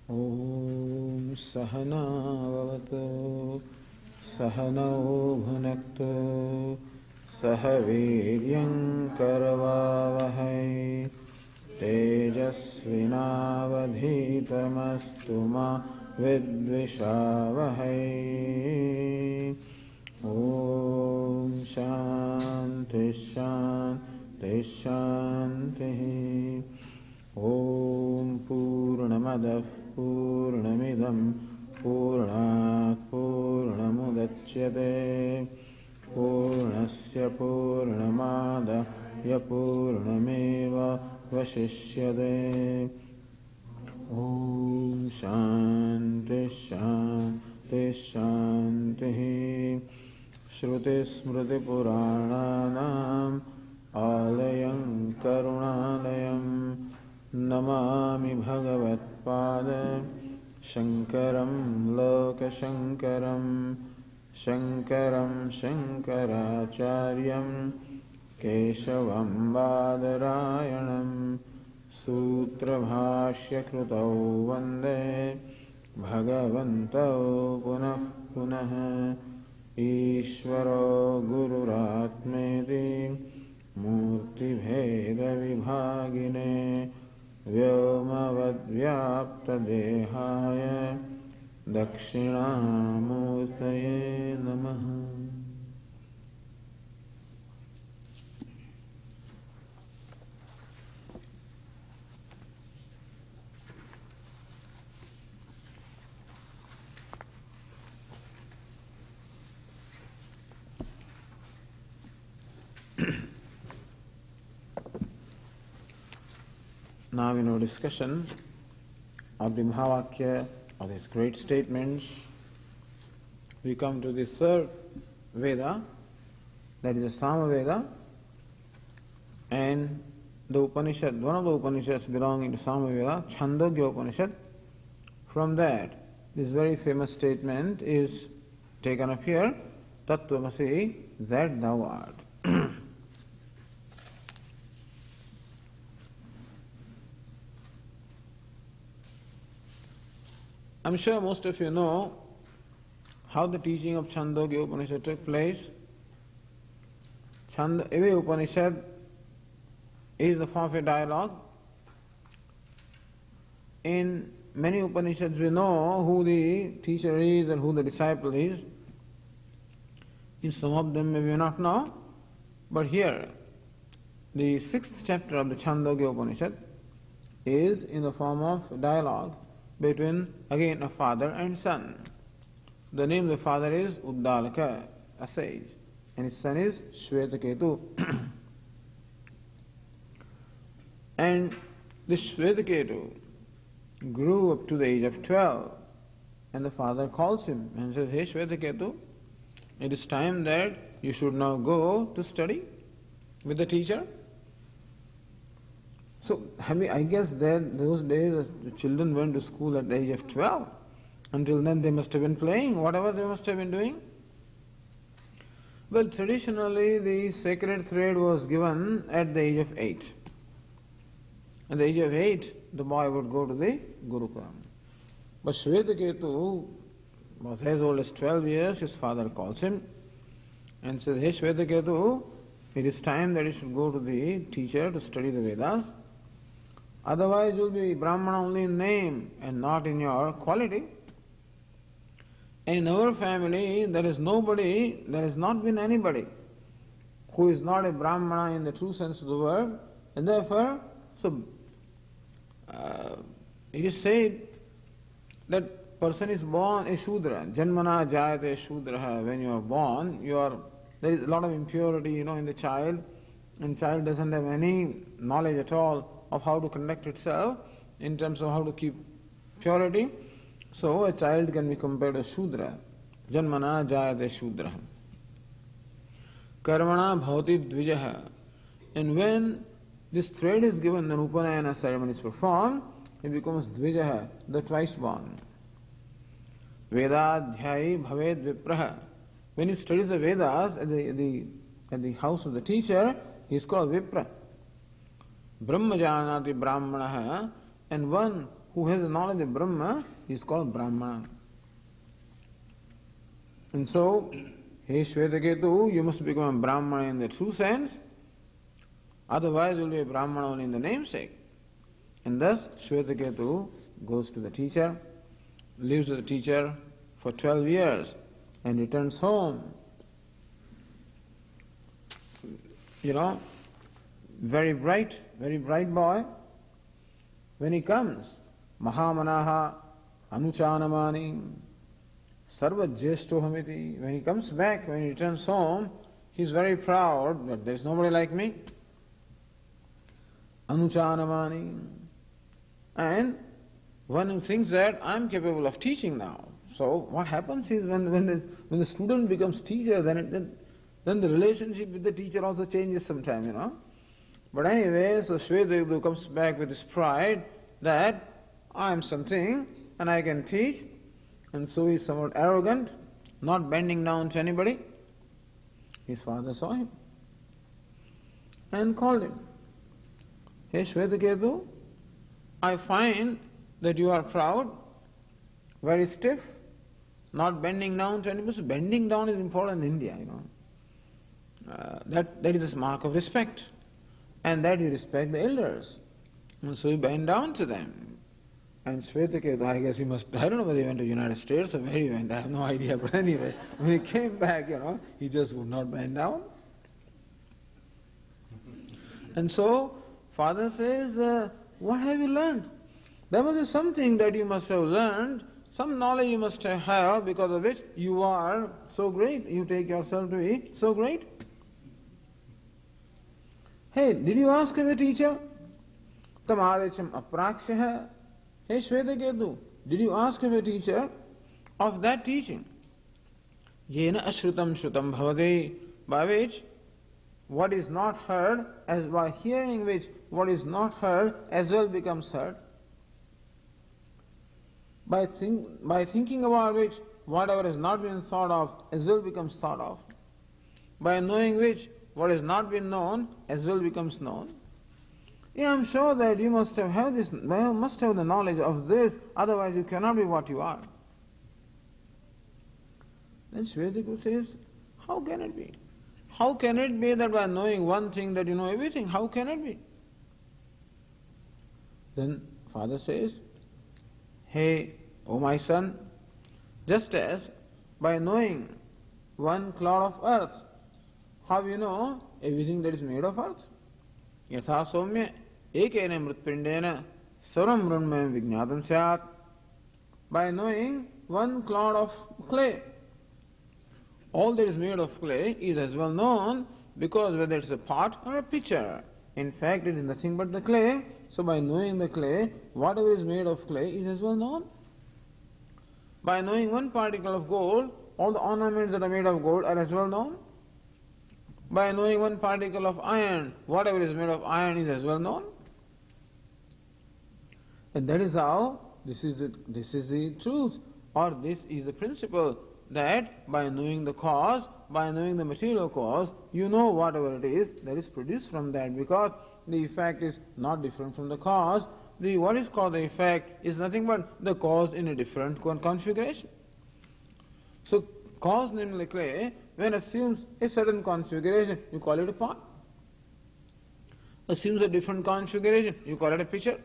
Om Sahana Vavatu Sahano Bhunaktu Sahaviryam Karavavahai Tejasvinavadhitamastu ma Vidvishavahai. Om Shanti Shanti Shanti. Om Purnamadav Purnamidam Purnat Purnamudachyate Purnasya Purnamadaya Purnameva Vasishyate. Om Shanti Shanti Shanti. Shruti Smriti Purananam Alayam Karunalayam Namami Bhagavatpada Shankaram Lokashankaram Shankaram Shankaracharyam Keshavam Badarayanam Sutra Bhashya Krutau Vande Bhagavantau Punah Punah Ishvaro Gururatmeti Murti Bheda Vibhagine Vyomavadvyapta Dehaya Dakshinamurtaye Namaha. Now in our discussion of the Mahavakya, of these great statements, we come to the third Veda, that is the Sama Veda, and the Upanishad, one of the Upanishads belonging to Sama Veda, Chandogya Upanishad. From that, this very famous statement is taken up here, Tattvamasi, that thou art. I'm sure most of you know how the teaching of Chandogya Upanishad took place. Every Upanishad is the form of a dialogue. In many Upanishads we know who the teacher is and who the disciple is. In some of them we may not know, but here the 6th chapter of the Chandogya Upanishad is in the form of dialogue between, again, a father and son. The name of the father is Uddalaka, a sage, and his son is Shvetaketu. And this Shvetaketu grew up to the age of 12, and the father calls him and says, "Hey Shvetaketu, it is time that you should now go to study with the teacher." So, I guess that those days the children went to school at the age of 12. Until then they must have been playing, whatever they must have been doing. Well, traditionally the sacred thread was given at the age of 8. At the age of 8, the boy would go to the Gurukulam. But Shvetaketu was as old as 12 years, his father calls him and says, "Hey Shvetaketu, it is time that you should go to the teacher to study the Vedas. Otherwise you will be Brahmana only in name and not in your quality. And in our family there is nobody, there has not been anybody who is not a Brahmana in the true sense of the word, and therefore, it is said that person is born a Shudra, Janmana Jayate Shudraha. When you are born, there is a lot of impurity, in the child, and child doesn't have any knowledge at all of how to conduct itself in terms of how to keep purity. So a child can be compared to Shudra. Janmana Jayate Shudra. Karmana Bhavati Dvijaha. And when this thread is given, the Upanayana ceremony is performed, it becomes Dvijaha, the twice born. Vedadhyayi Bhaved Vipraha. When he studies the Vedas at the house of the teacher, he is called Vipra. Brahmajanati Brahmanaha, and one who has the knowledge of Brahma is called Brahmana. And so, hey Shvetaketu, you must become a Brahmana in the true sense, otherwise you will be a Brahmana only in the namesake. And thus Shvetaketu goes to the teacher, lives with the teacher for 12 years and returns home. Very bright boy. When he comes, Mahamanaha Anuchanamani Sarva Jeshtohamiti. When he comes back, when he returns home, he is very proud that there is nobody like me. Anuchanamani. And one who thinks that I am capable of teaching now. So what happens is when the student becomes teacher, then the relationship with the teacher also changes sometime, But anyway, so Shvetaketu comes back with his pride that I am something and I can teach, and so he is somewhat arrogant, not bending down to anybody. His father saw him and called him. Hey Shvetaketu, I find that you are proud, very stiff, not bending down to anybody. So bending down is important in India, That is a mark of respect. And that you respect the elders. And so you bend down to them. And Shvetaketu, I guess he must, I don't know whether he went to the United States or where he went, I have no idea. But anyway, when he came back, he just would not bend down. And so, father says, what have you learned? There must be something that you must have learned, some knowledge you must have, because of which you are so great. You take yourself to be so great. Hey, did you ask of a teacher? Tamadecham apraksha. Hey Shvetaketu, did you ask of a teacher of that teaching? Yena ashrutam shrutam bhavade, by which what is not heard, as by hearing which what is not heard as well becomes heard. By thinking about which whatever has not been thought of as well becomes thought of. By knowing which what has not been known as well becomes known. Yeah, I'm sure that you must have the knowledge of this, otherwise you cannot be what you are. Then Shvetaketu says, how can it be? How can it be that by knowing one thing that you know everything? How can it be? Then father says, hey, O my son, just as by knowing one cloud of earth, how you know everything that is made of earth? Yatha somya ekena mritpindena saram mrunmayam vijñātam syāt. By knowing one cloud of clay, all that is made of clay is as well known, because whether it's a pot or a pitcher, in fact it is nothing but the clay. So by knowing the clay, whatever is made of clay is as well known. By knowing one particle of gold, all the ornaments that are made of gold are as well known. By knowing one particle of iron, whatever is made of iron is as well known. And that is how, this is the truth, or this is the principle, that by knowing the cause, by knowing the material cause, you know whatever it is that is produced from that, because the effect is not different from the cause. What is called the effect is nothing but the cause in a different configuration. So cause, namely clay, when assumes a certain configuration, you call it a pot. Assumes a different configuration, you call it a pitcher.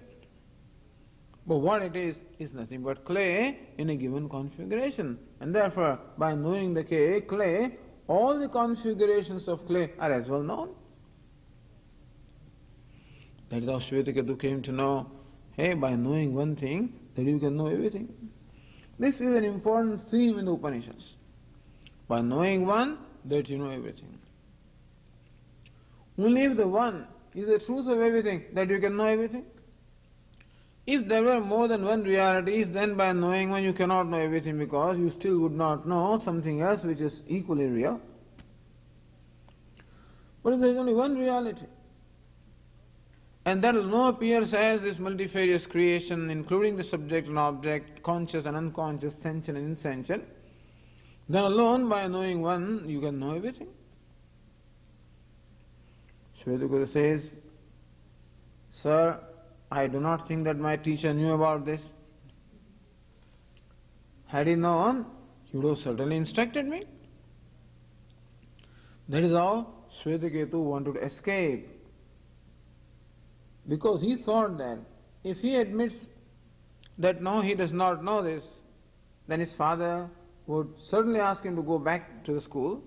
But what it is nothing but clay in a given configuration. And therefore, by knowing the clay, all the configurations of clay are as well known. That is how Shvetaketu came to know, hey, by knowing one thing, that you can know everything. This is an important theme in the Upanishads. By knowing one, that you know everything. Only if the one is the truth of everything, that you can know everything. If there were more than one realities, then by knowing one you cannot know everything, because you still would not know something else which is equally real. But if there is only one reality, and that alone appears as this multifarious creation, including the subject and object, conscious and unconscious, sentient and insentient, then alone by knowing one you can know everything. Shvetaketu says, Sir, I do not think that my teacher knew about this. Had he known, he would have certainly instructed me. That is how Swetaketu wanted to escape. Because he thought that if he admits that no, he does not know this, then his father would certainly ask him to go back to the school,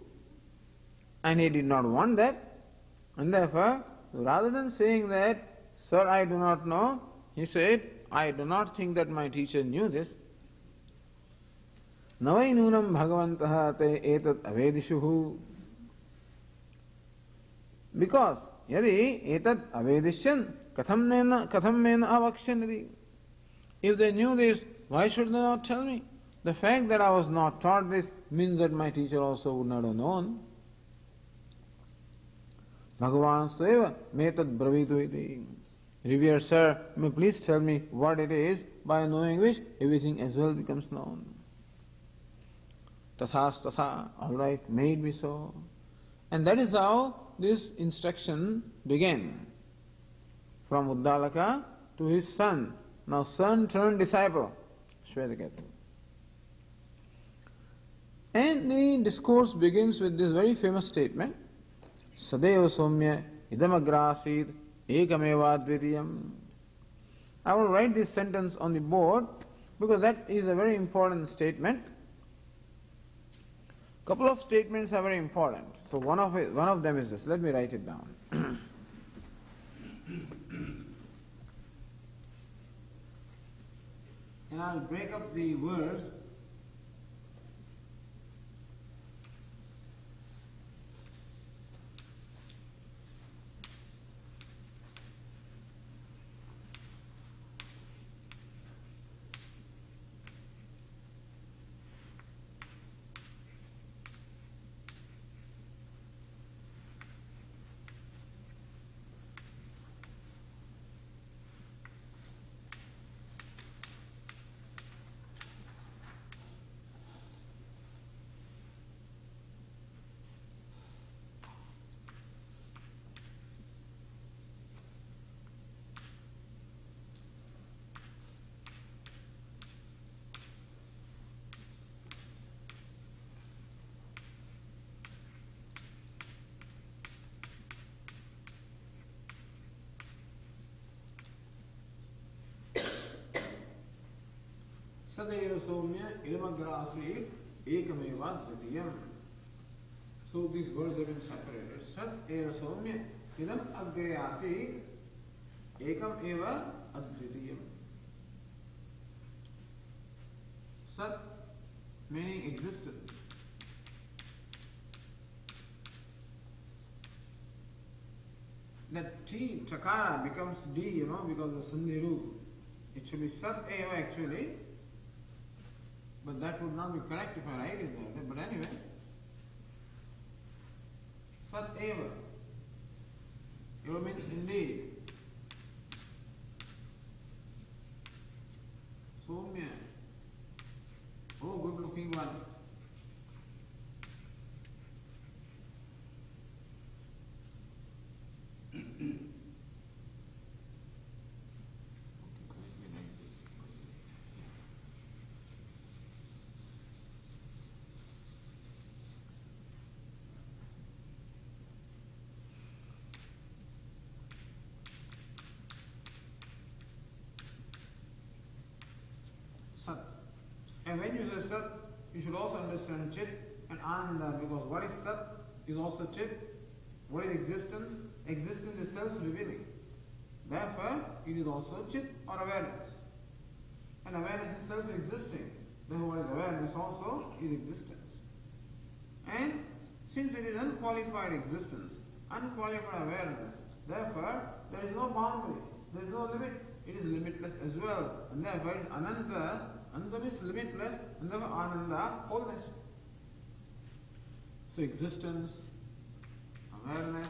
and he did not want that, and therefore, rather than saying that, Sir, I do not know, he said, I do not think that my teacher knew this. Navai nunam bhagavantah te etat avedishuhu. Because yadi etat avedishyan katham mena avakshanadi. If they knew this, why should they not tell me? The fact that I was not taught this means that my teacher also would not have known. Bhagavan seva metad bravitu iti. Revered Sir, may please tell me what it is, by knowing which everything as well becomes known. Tathas tatha, alright, may it be so. And that is how this instruction began. From Uddalaka to his son. Now son turned disciple, Swetaketu. And the discourse begins with this very famous statement, Sadeva Somya idamagrasid ekameva dvitiyam. I will write this sentence on the board because that is a very important statement. Couple of statements are very important. So one of them is this. Let me write it down. And I'll break up the words. Sadeva Somya idamagrasid ekameva dvitiyam. So these words have been separated. Sat eva Somya idam agre asid ekam eva advitiyam. Sat meaning existence. That T, Chakara becomes D, because of Sandhi Roop. It should be Sat eva actually. But that would not be correct if I write it there. But anyway, Sat eva. Eva means indeed. Somya. Oh, good looking one. Sat. And when you say Sat, you should also understand Chit and Ananda, because what is Sat is also Chit. What is existence? Existence is self-revealing. Therefore, it is also Chit or awareness. And awareness is self-existing. Therefore, what is awareness also is existence. And since it is unqualified existence, unqualified awareness, therefore, there is no boundary, there is no limit. It is limitless as well. And therefore, it is Ananta. Ananta means limitless, and therefore Ananda, wholeness. So existence, awareness,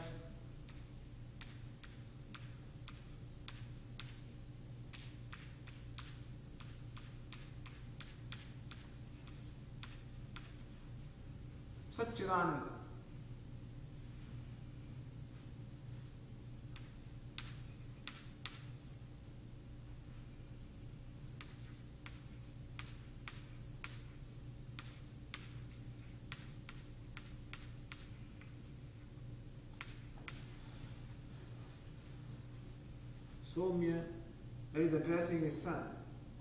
Satchidananda. Somya, that is addressing his son.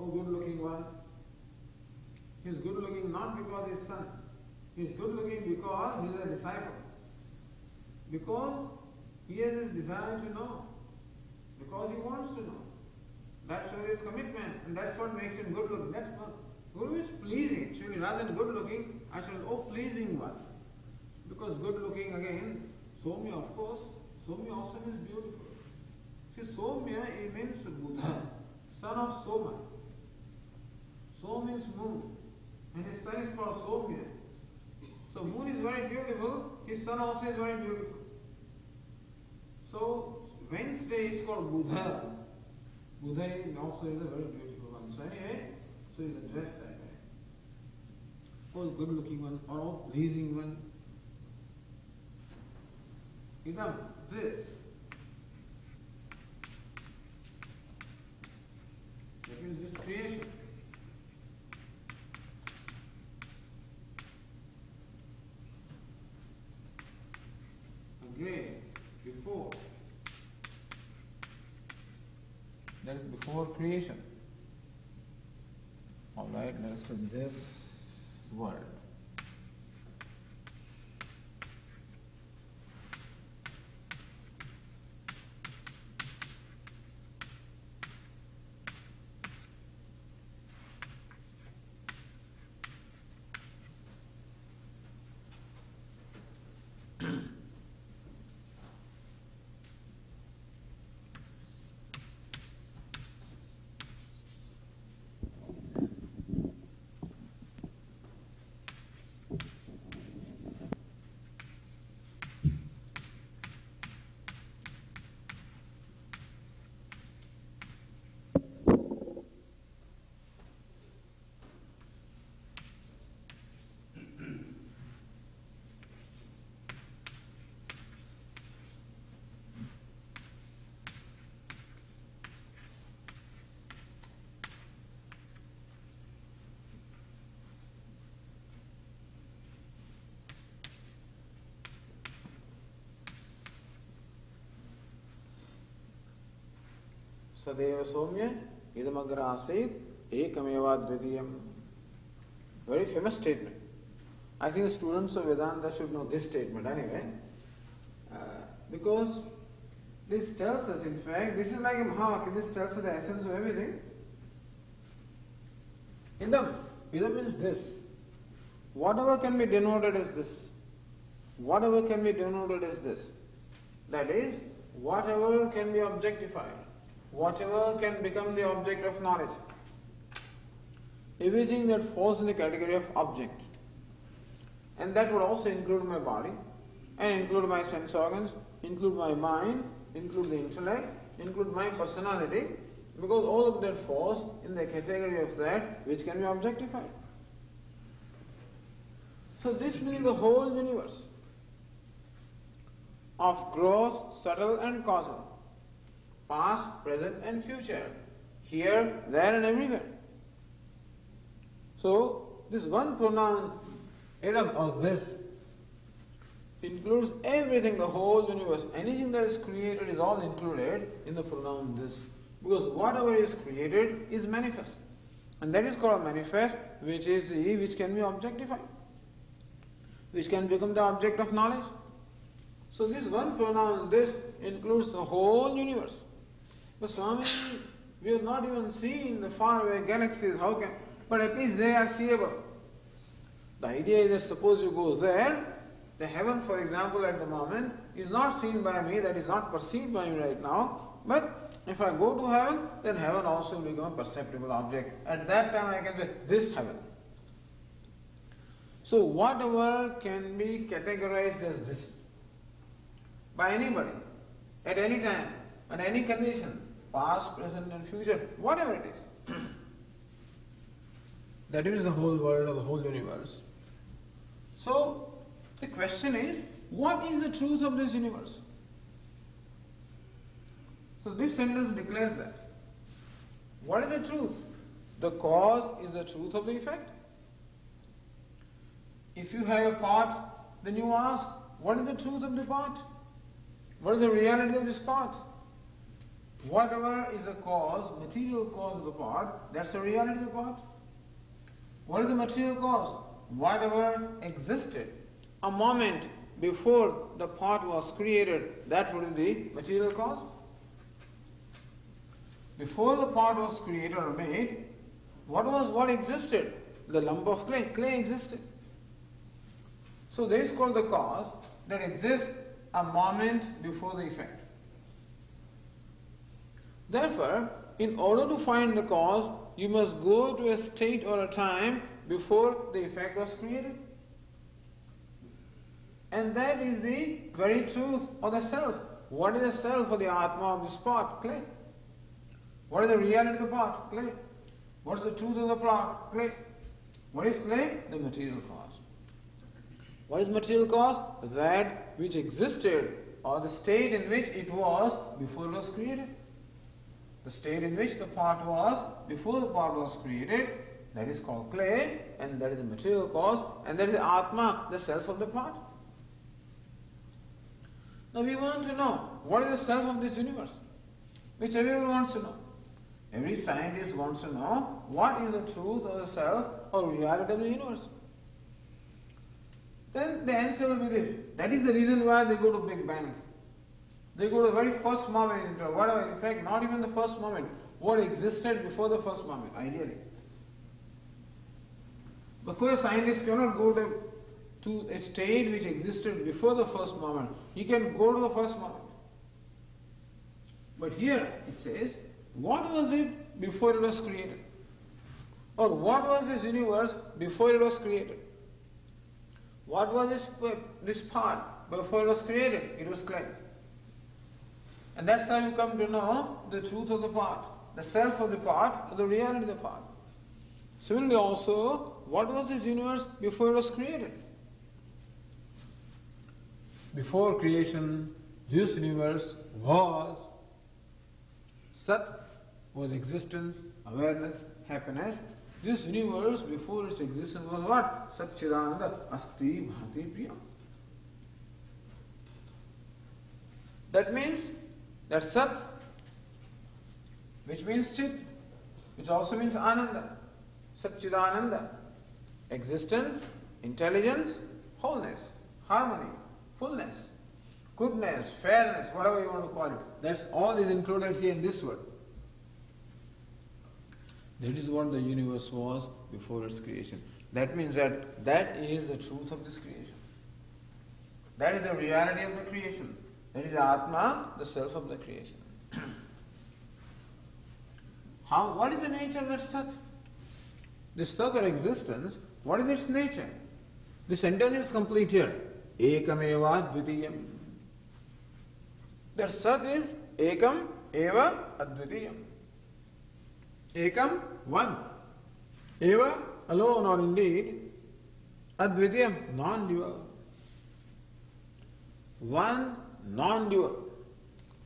Oh, good looking one. He is good looking not because he is son. He is good looking because he is a disciple. Because he has his desire to know. Because he wants to know. That's where his commitment, and that's what makes him good looking. That's what Guru is pleasing. Actually, rather than good looking, I should pleasing one. Because good looking again, Somya, of course, Somya also means beautiful. See, Somya, it means Buddha, son of Soma. So means moon, and his son is called Somya. So moon is very beautiful, his son also is very beautiful. So Wednesday is called Buddha. Buddha also is a very beautiful one. So anyway, so he's addressed that way. Oh, good looking one, or oh, pleasing one. Idam, this. That means this creation. Agree, before. That is before creation. Alright, let's say this world. Sadeva Somya, idamagra asid, ekameva dvitiyam. Very famous statement. I think the students of Vedanta should know this statement anyway. Because this tells us, in fact, this is like a Mahavakya, this tells us the essence of everything. Idam means this. Whatever can be denoted as this. Whatever can be denoted as this. That is, whatever can be objectified. Whatever can become the object of knowledge. Everything that falls in the category of object. And that would also include my body, and include my sense organs, include my mind, include the intellect, include my personality, because all of that falls in the category of that which can be objectified. So this means the whole universe of gross, subtle and causal. Past, present and future. Here, there and everywhere. So, this one pronoun, idam or this, includes everything, the whole universe. Anything that is created is all included in the pronoun this. Because whatever is created is manifest. And that is called manifest, which can be objectified. Which can become the object of knowledge. So this one pronoun, this, includes the whole universe. But Swami, we have not even seen the faraway galaxies, but at least they are seeable. The idea is that suppose you go there, the heaven, for example, at the moment, is not seen by me, that is not perceived by me right now, but if I go to heaven, then heaven also will become a perceptible object. At that time I can say, this heaven. So whatever can be categorized as this, by anybody, at any time, under any condition, past, present and future, whatever it is. That is the whole world or the whole universe. So, the question is, what is the truth of this universe? So this sentence declares that. What is the truth? The cause is the truth of the effect. If you have a pot, then you ask, what is the truth of the pot? What is the reality of this pot? whatever is the cause, material cause of the pot, that's the reality of the pot. What is the material cause? Whatever existed a moment before the pot was created, that would be the material cause. Before the pot was created or made, what existed? The lump of clay. Clay existed. So this is called the cause that exists a moment before the effect. Therefore, in order to find the cause, you must go to a state or a time before the effect was created. And that is the very truth of the self. What is the self of the Atma of this pot? Clay. What is the reality of the pot? Clay. What is the truth of the pot? Clay. What is clay? The material cause. What is material cause? That which existed, or the state in which it was before it was created. The state in which the pot was before the pot was created, that is called clay, and that is the material cause, and that is the Atma, the self of the pot. Now we want to know what is the self of this universe, which everyone wants to know. Every scientist wants to know what is the truth of the self or reality of the universe. Then the answer will be this. That is the reason why they go to Big Bang. They go to the very first moment, or whatever, in fact, not even the first moment, what existed before the first moment, ideally. Because a scientist cannot go to a state which existed before the first moment. He can go to the first moment. But here it says, what was it before it was created? Or what was this universe before it was created? What was this pot before it was created? It was clay. And that's how you come to know the truth of the pot, the self of the pot, or the reality of the pot. Similarly also, what was this universe before it was created? Before creation, this universe was Sat, was existence, awareness, happiness. This universe before its existence was what? Satchidananda Asti Bharati Priya. That means that Sat, which means Chit, which also means Ananda, Satchidananda, existence, intelligence, wholeness, harmony, fullness, goodness, fairness, whatever you want to call it. That's all is included here in this word. That is what the universe was before its creation. That means that is the truth of this creation. That is the reality of the creation. That is Atma, the self of the creation. What is the nature of that Sat? This Sat or existence, what is its nature? The sentence is complete here. Ekameva Dvitiyam. That Sat is Ekam Eva Advitiyam. Ekam, one. Eva, alone or indeed. Advitiyam, non-dual. One, non-dual.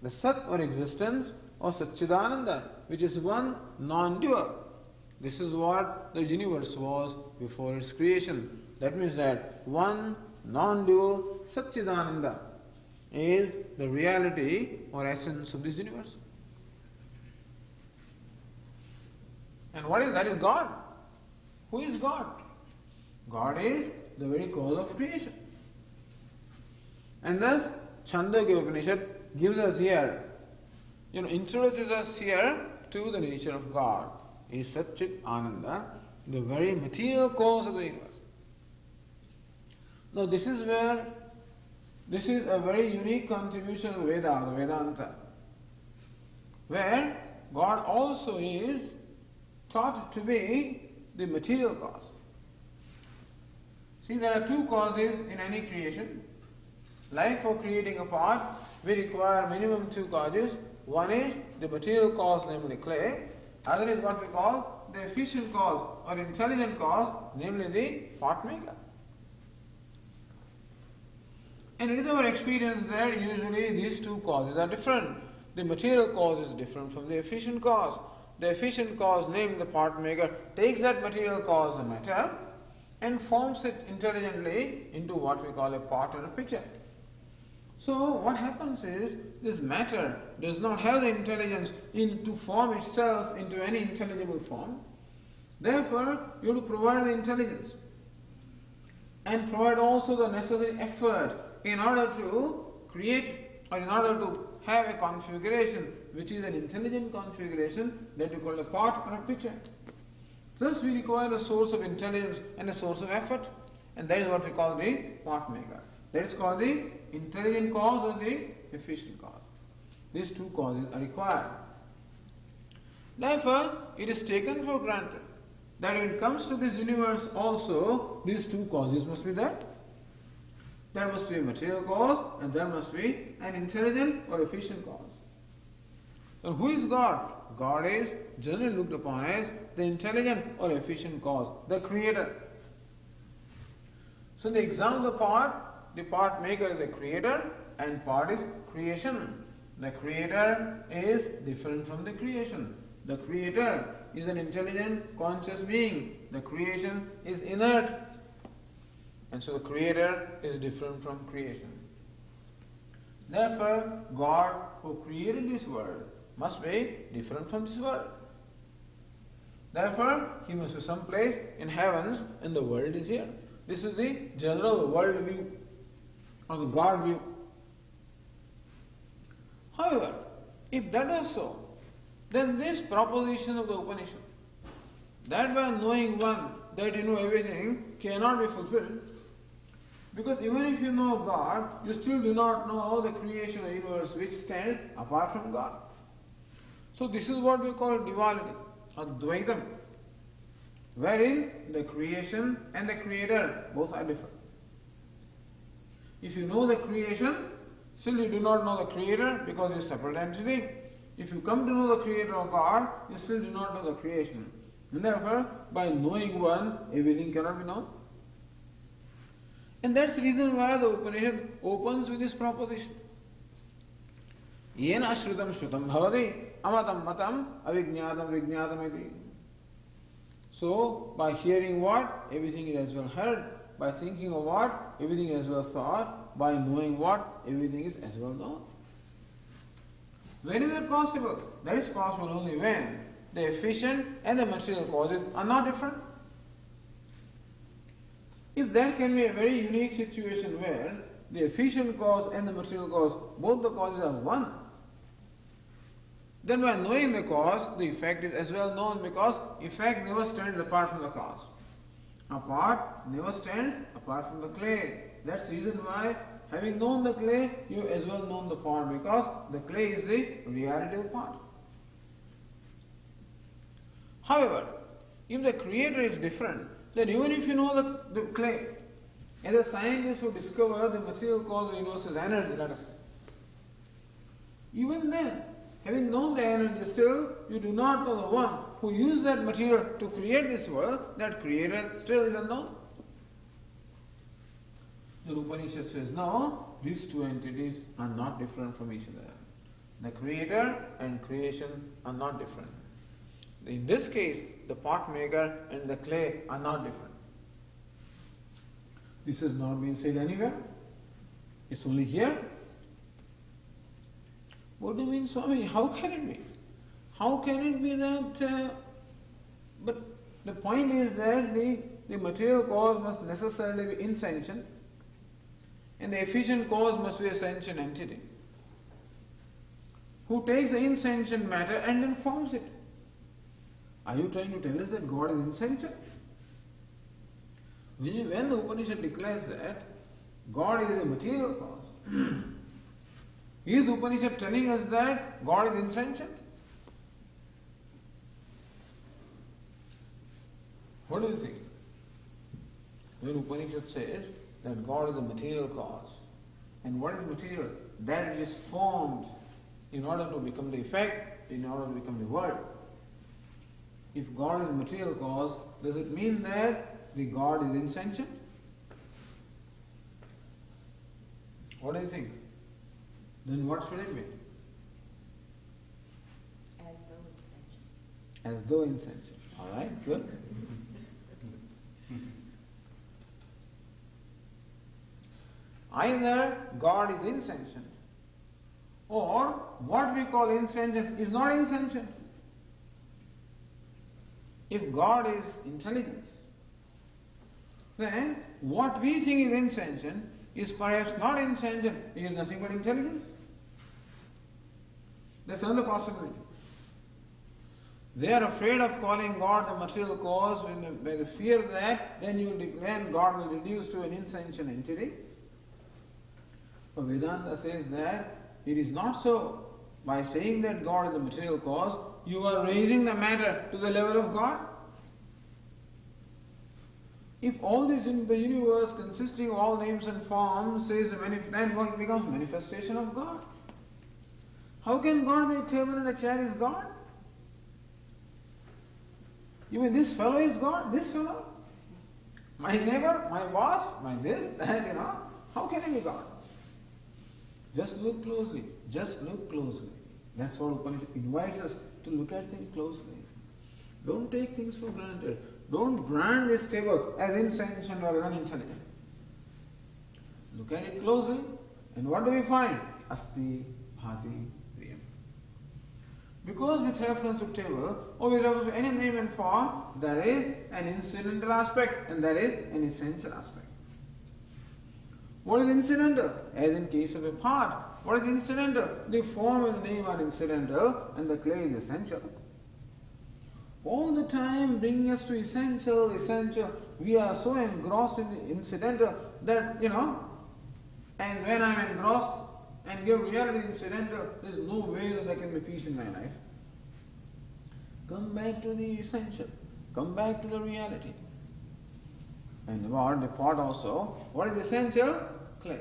The Sat or existence or Satchidananda, which is one, non-dual. This is what the universe was before its creation. That means that one, non-dual Satchidananda is the reality or essence of this universe. And what is that? Is God. Who is God? God is the very cause of creation. And thus, Chandogya Upanishad gives us here, introduces us here to the nature of God. Is Satchit Ananda, the very material cause of the universe. Now this is a very unique contribution of Veda, the Vedanta, where God also is taught to be the material cause. See, there are two causes in any creation. Like for creating a pot, we require minimum two causes. One is the material cause, namely clay. Other is what we call the efficient cause or intelligent cause, namely the pot maker. And it is our experience that usually these two causes are different. The material cause is different from the efficient cause. The efficient cause, named the pot maker, takes that material cause, the matter, and forms it intelligently into what we call a pot or a pitcher. So what happens is, this matter does not have the intelligence to form itself into any intelligible form. Therefore, you have to provide the intelligence and provide also the necessary effort in order to create or in order to have a configuration which is an intelligent configuration that you call a pot or a pitcher. Thus we require a source of intelligence and a source of effort, and that is what we call the pot maker. That is called the intelligent cause or the efficient cause. These two causes are required. Therefore, it is taken for granted that when it comes to this universe also, these two causes must be there. There must be a material cause and there must be an intelligent or efficient cause. So who is God? God is generally looked upon as the intelligent or efficient cause, the creator. So the example of the pot maker is the creator and pot is creation. The creator is different from the creation. The creator is an intelligent, conscious being. The creation is inert. And so the creator is different from creation. Therefore, God who created this world must be different from this world. Therefore, he must be someplace in heavens and the world is here. This is the general world view or the God view. However, if that was so, then this proposition of the Upanishad, that by knowing one, that you know everything, cannot be fulfilled. Because even if you know God, you still do not know the creation of the universe which stands apart from God. So this is what we call duality or Dvaitam, wherein the creation and the creator both are different. If you know the creation, still you do not know the creator because it is a separate entity. If you come to know the creator of God, you still do not know the creation. And therefore, by knowing one, everything cannot be known. And that's the reason why the Upanishad opens with this proposition. Yena ashrutam shrutam bhavati, amatam matam, avijñātam vijñātam iti. So, by hearing what, everything is as well heard. By thinking of what, everything is as well thought. By knowing what, everything is as well known. When is that possible? That is possible only when the efficient and the material causes are not different. If there can be a very unique situation where the efficient cause and the material cause, both the causes are one, then by knowing the cause, the effect is as well known because effect never stands apart from the cause. A pot never stands apart from the clay. That's the reason why, having known the clay, you have as well known the pot because the clay is the reality of the pot. However, if the creator is different, then even if you know the clay, as a scientist who discover the material cause of the universe is energy, let us say, even then, having known the energy, still you do not know the one who used that material to create this world. That creator still is unknown. The Upanishad says, no, these two entities are not different from each other. The creator and creation are not different. In this case, the pot maker and the clay are not different. This has not been said anywhere. It's only here. What do you mean, Swami? How can it be? How can it be that... but the point is that the material cause must necessarily be insentient and the efficient cause must be a sentient entity who takes the insentient matter and then forms it. Are you trying to tell us that God is insentient? When the Upanishad declares that God is a material cause, is the Upanishad telling us that God is insentient? What do you think? When Upanishad says that God is a material cause, and what is material? That it is formed in order to become the effect, in order to become the world. If God is a material cause, does it mean that the God is insentient? What do you think? Then what should it be? As though insentient. As though insentient. Alright, good. either God is insentient or what we call insentient is not insentient. If God is intelligence, then what we think is insentient is perhaps not insentient, it is nothing but intelligence. That's another possibility. They are afraid of calling God the material cause when they fear that then God will reduce to an insentient entity. But Vedanta says that it is not so. By saying that God is the material cause, you are raising the matter to the level of God. If all this in the universe consisting of all names and forms says then what becomes manifestation of God? How can God be a table and a chair is God? You mean this fellow is God? This fellow? My neighbor, my boss, my this, that, how can he be God? Just look closely. Just look closely. That's what Upanishad invites us to look at things closely. Don't take things for granted. Don't brand this table as insentient or as unintelligent. Look at it closely, and what do we find? Asti, bhati, priyam. Because with reference to table, or with reference to any name and form, there is an incidental aspect and there is an essential aspect. What is incidental? As in case of a part. What is incidental? The form and the name are incidental and the clay is essential. All the time bringing us to essential. We are so engrossed in the incidental that, and when I am engrossed and give reality incidental, there is no way that there can be peace in my life. Come back to the essential. Come back to the reality. And about the pot also, what is essential? Clay.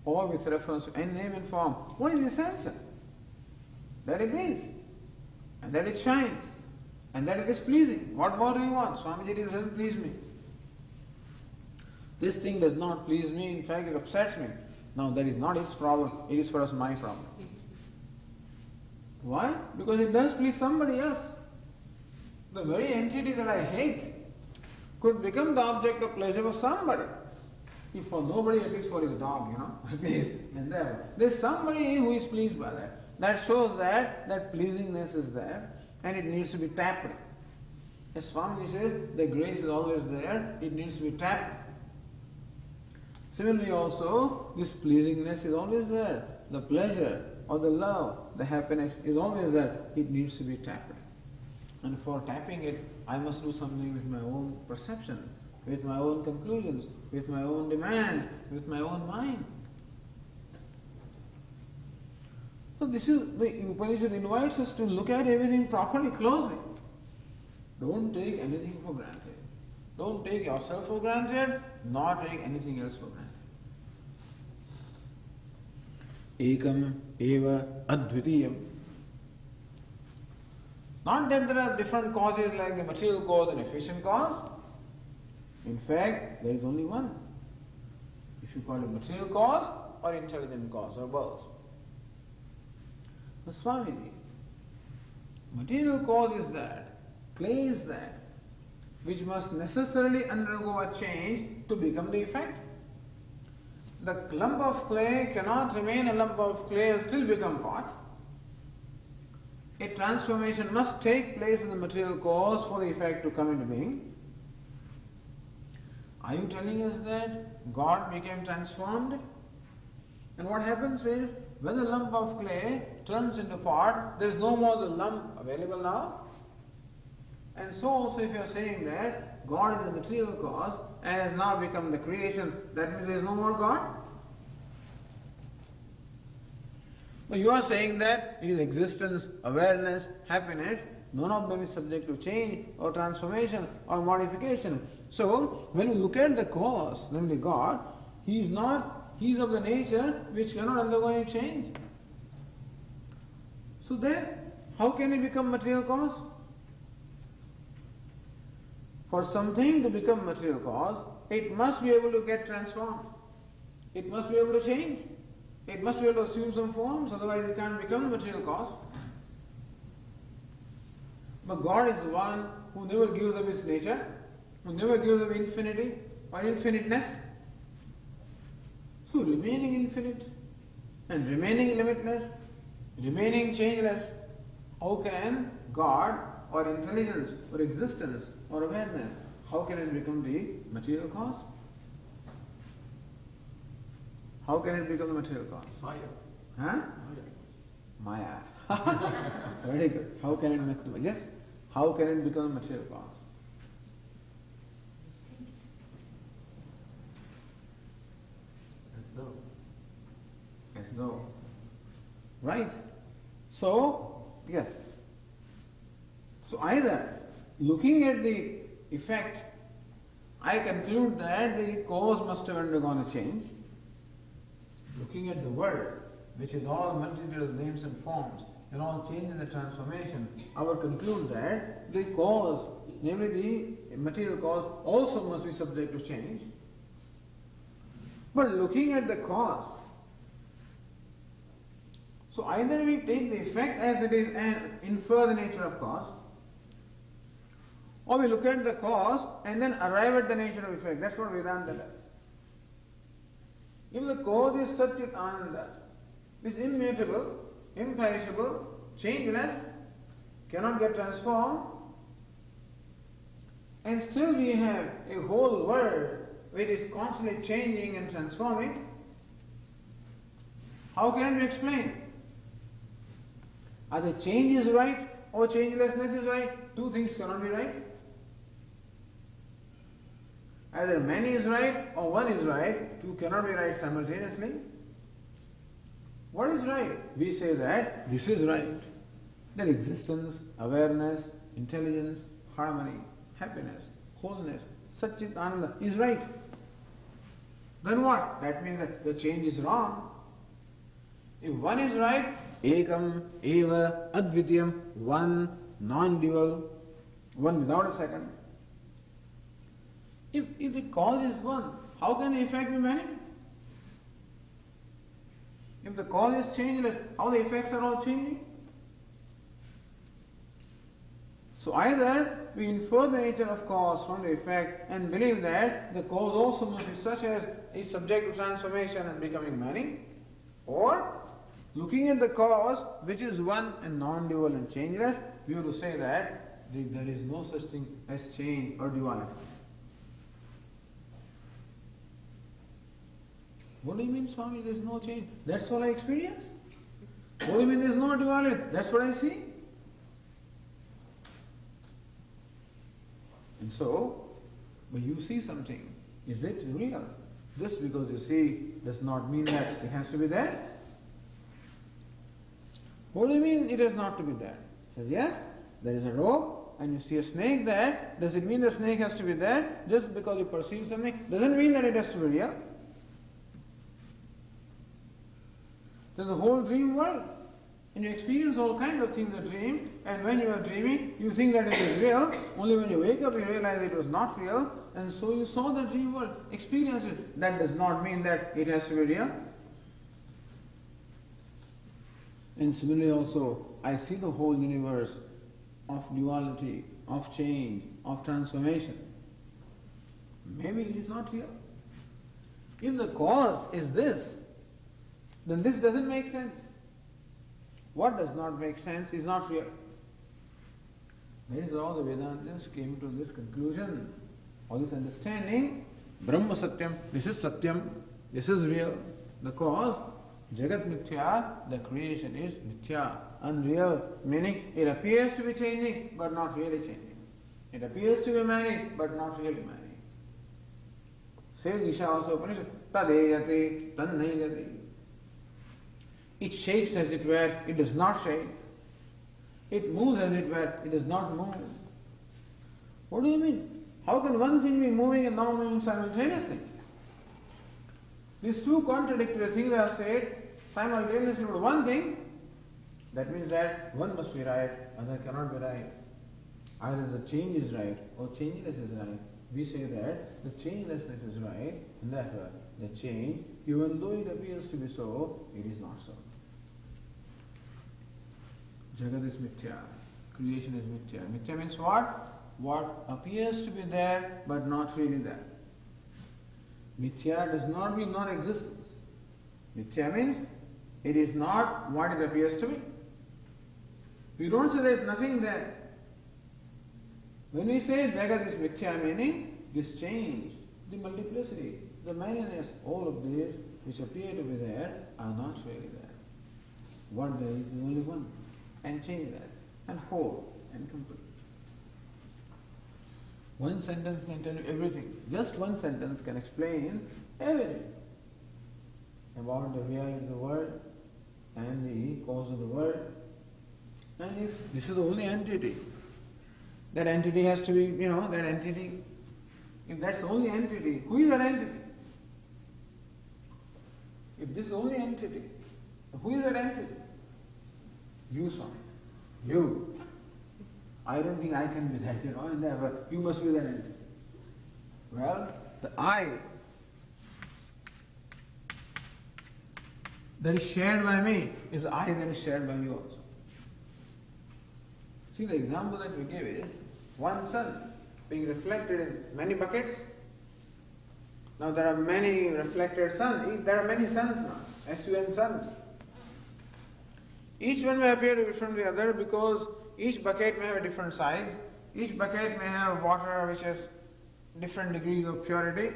Or with reference to any name and form, what is essential? That it is. And that it shines. And that it is pleasing. What more do you want? Swamiji, it doesn't please me. This thing does not please me, in fact it upsets me. Now that is not its problem, it is for us my problem. Why? Because it does please somebody else. The very entity that I hate could become the object of pleasure for somebody. If for nobody, at least for his dog, at least. And there's somebody who is pleased by that. That shows that pleasingness is there and it needs to be tapped. As Swami says, the grace is always there, it needs to be tapped. Similarly also, this pleasingness is always there. The pleasure or the love, the happiness is always there, it needs to be tapped. And for tapping it, I must do something with my own perception, with my own conclusions, with my own demands, with my own mind. So this is, the Upanishad invites us to look at everything properly, closely. Don't take anything for granted. Don't take yourself for granted, nor take anything else for granted. Ekam eva advitiyam. Not that there are different causes like the material cause and efficient cause. In fact, there is only one. If you call it material cause or intelligent cause or both. But Swamiji, material cause is that, clay is that, which must necessarily undergo a change to become the effect. The lump of clay cannot remain a lump of clay and still become pot. A transformation must take place in the material cause for the effect to come into being. Are you telling us that God became transformed? And what happens is, when the lump of clay turns into pot, there is no more the lump available now. And so also if you are saying that God is the material cause and has now become the creation, that means there is no more God? But you are saying that it is existence, awareness, happiness, none of them is subject to change or transformation or modification. So when you look at the cause, namely God, He is of the nature which cannot undergo any change. So then, how can He become material cause? For something to become material cause, it must be able to get transformed. It must be able to change. It must be able to assume some forms, otherwise it can't become material cause. But God is the one who never gives up His nature, who never gives up infinity or infiniteness. So remaining infinite and remaining limitless, remaining changeless, how can God or intelligence or existence or awareness, how can it become the material cause? How can it become the material cause? Maya. Huh? Maya. Very good. How can it become? Yes? How can it become a material cause? As though. As though. Right? So, yes. So either looking at the effect, I conclude that the cause must have undergone a change. Looking at the world, which is all material names and forms, and all change in the transformation, I would conclude that the cause, namely the material cause, also must be subject to change. But looking at the cause, so either we take the effect as it is and infer the nature of cause, or we look at the cause and then arrive at the nature of effect. That's what Vedanta does. If the cause is Satchit Ananda, which is immutable, imperishable, changeless, cannot get transformed, and still we have a whole world which is constantly changing and transforming, how can we explain? Either change is right or changelessness is right. Two things cannot be right. Either many is right or one is right. Two cannot be right simultaneously. What is right? We say that this is right. That existence, awareness, intelligence, harmony, happiness, wholeness, Satchit Ananda is right. Then what? That means that the change is wrong. If one is right, ekam, eva, advityam, one, non-dual, one without a second. If the cause is one, how can the effect be many? If the cause is changeless, how the effects are all changing? So either we infer the nature of cause from the effect and believe that the cause also must be such as is subject to transformation and becoming many, or looking at the cause which is one and non-dual and changeless, we have to say that there is no such thing as change or duality. What do you mean, Swami, there is no change? That's all I experience. What do you mean there is no duality? That's what I see. And so, when you see something, is it real? Just because you see does not mean that it has to be there. What do you mean it is not to be there? He says, yes, there is a rope and you see a snake there. Does it mean the snake has to be there? Just because you perceive something doesn't mean that it has to be real. There's a whole dream world. And you experience all kinds of things in the dream, and when you are dreaming, you think that it is real. Only when you wake up, you realize it was not real, and so you saw the dream world, experienced it. That does not mean that it has to be real. And similarly also, I see the whole universe of duality, of change, of transformation. Maybe it is not real. If the cause is this, then this doesn't make sense. What does not make sense is not real. That is all the Vedantas came to this conclusion, all this understanding. Brahma Satyam, this is Satyam, this is real. The cause, Jagat Mithya, the creation is Mithya, unreal, meaning it appears to be changing but not really changing. It appears to be many but not really many. Says Isha also Upanishad, Tadeyati, Tannayati. It shakes as it were, it does not shake. It moves as it were, it does not move. What do you mean? How can one thing be moving and not moving simultaneously? These two contradictory things are said simultaneously for one thing. That means that one must be right, other cannot be right. Either the change is right or changeless is right. We say that the changelessness is right, and therefore the change, even though it appears to be so, it is not so. Jagat is mithya, creation is mithya. Mithya means what? What appears to be there but not really there. Mithya does not mean non-existence. Mithya means it is not what it appears to be. We don't say there is nothing there. When we say Jagat is Mithya, meaning this change, the multiplicity, the manyness, all of these which appear to be there are not really there. What there is only one, and changeless, and whole, and complete. One sentence can tell you everything. Just one sentence can explain everything about the reality of the world and the cause of the world. And if this is the only entity, that entity has to be, that entity, if that's the only entity, who is that entity? If this is the only entity, who is that entity? You, Swami. You. I don't think I can be that, never. You must be that entity. Well, the I that is shared by me is the I that is shared by you also. See, the example that we give is one sun being reflected in many buckets. Now there are many reflected suns. There are many suns now, SUN suns. Each one may appear to be from the other because each bucket may have a different size. Each bucket may have water which has different degrees of purity.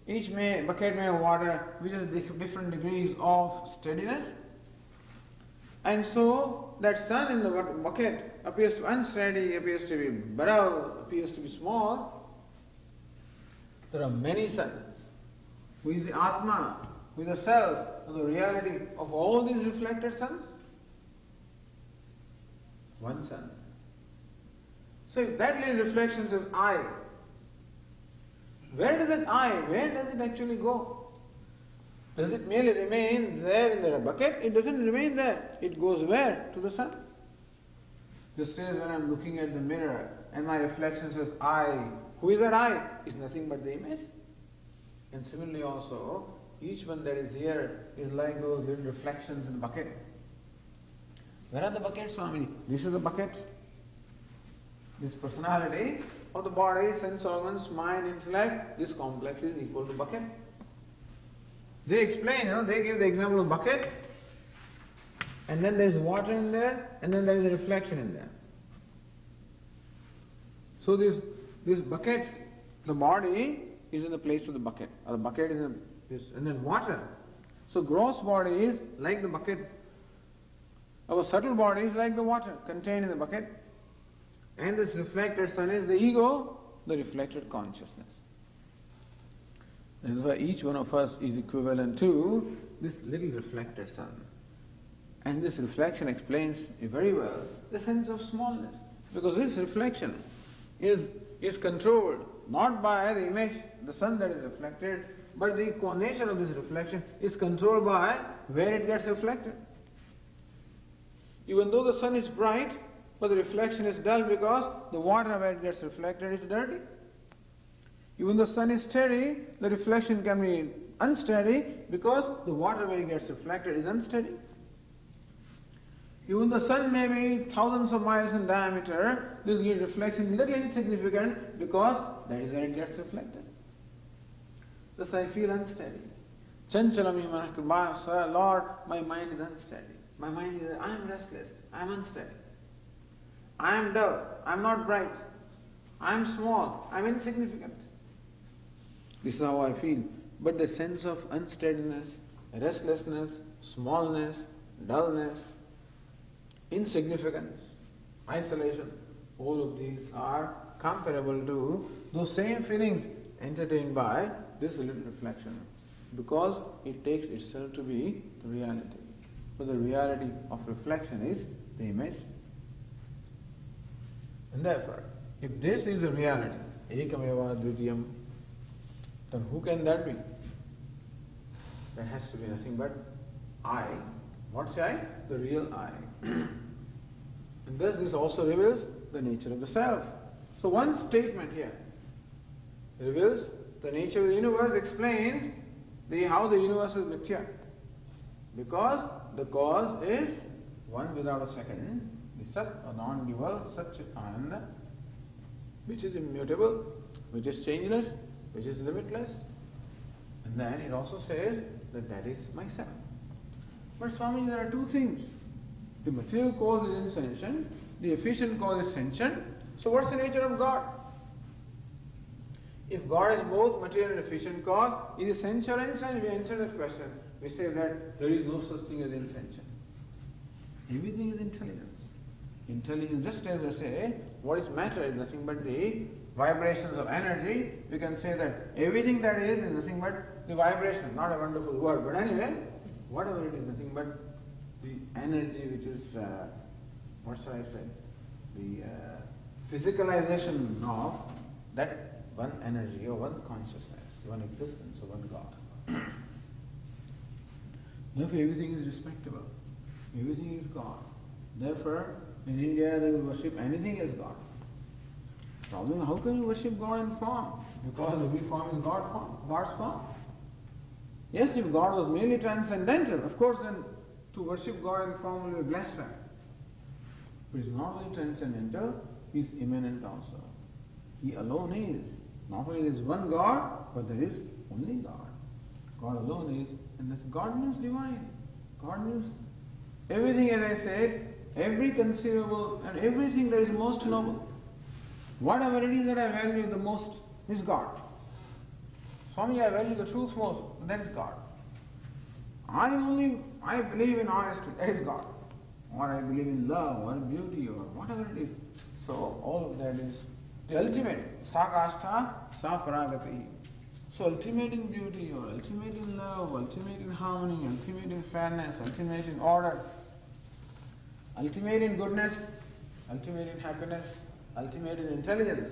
Each bucket may have water which has different degrees of steadiness. And so that sun in the bucket appears to be unsteady, appears to be brittle, appears to be small. There are many suns. Who is the Atma? Who is the self? Who is the reality of all these reflected suns? One sun. So if that little reflection says I, where does that I, where does it actually go? Does it merely remain there in the bucket? It doesn't remain there. It goes where? To the sun. Just as when I'm looking at the mirror and my reflection says I, who is that I? It's nothing but the image. And similarly also, each one that is here is like those little reflections in the bucket. Where are the buckets, Swami? This is the bucket. This personality of the body, sense organs, mind, intellect, this complex is equal to bucket. They explain, they give the example of bucket, and then there is water in there, and then there is a reflection in there. So this bucket, the body is in the place of the bucket, or the bucket is in this, and then water. So gross body is like the bucket. Our subtle body is like the water contained in the bucket. And this reflected sun is the ego, the reflected consciousness. That is why each one of us is equivalent to this little reflected sun. And this reflection explains very well the sense of smallness. Because this reflection is controlled not by the image, the sun that is reflected, but the nature of this reflection is controlled by where it gets reflected. Even though the sun is bright, but the reflection is dull because the water where it gets reflected is dirty. Even though the sun is steady, the reflection can be unsteady because the water where it gets reflected is unsteady. Even the sun may be thousands of miles in diameter, this reflection is little insignificant because that is where it gets reflected. Thus I feel unsteady. Chanchalami manakrbasa, Lord, my mind is unsteady. My mind is, I am restless, I am unsteady. I am dull, I am not bright. I am small, I am insignificant. This is how I feel. But the sense of unsteadiness, restlessness, smallness, dullness, insignificance, isolation, all of these are comparable to those same feelings entertained by this little reflection, because it takes itself to be the reality. So the reality of reflection is the image. And therefore, if this is the reality, ekameva dvitiyam, then who can that be? There has to be nothing but I. What's I? The real I. And thus this also reveals the nature of the self. So one statement here reveals the nature of the universe, explains how the universe is mithya. Because the cause is one without a second, the Sat or non-dual Satchit Ananda, which is immutable, which is changeless, which is limitless. And then it also says that that is myself. But Swami, there are two things. The material cause is insensient, the efficient cause is sentient. So what's the nature of God? If God is both material and efficient cause, is it sentient or insensient? We answer that question. We say that there is no such thing as insensient. Everything is intelligence. Intelligence, just as I say, what is matter is nothing but the vibrations of energy. We can say that everything that is nothing but the vibration. Not a wonderful word, but anyway, whatever it is, nothing but the energy which is, what shall I say, the physicalization of that one energy or one consciousness, one existence or one God. Therefore everything is respectable. Everything is God. Therefore, in India they will worship anything as God. Problem, how can you worship God in form? Because every form is God's form. Yes, if God was merely transcendental, of course then to worship God in form will be blasphemy. But it's not only transcendental, He is immanent also. He alone is. Not only there is one God, but there is only God. God alone is, and that God means divine. God means everything, as I said, every conceivable and everything that is most noble. Whatever it is that I value the most is God. Swami, I value the truth most, that is God. I believe in honesty, that is God. Or I believe in love, or beauty, or whatever it is. So all of that is the ultimate. Sakashta, saparagati. So ultimate in beauty, or ultimate in love, ultimate in harmony, ultimate in fairness, ultimate in order, ultimate in goodness, ultimate in happiness, ultimate in intelligence.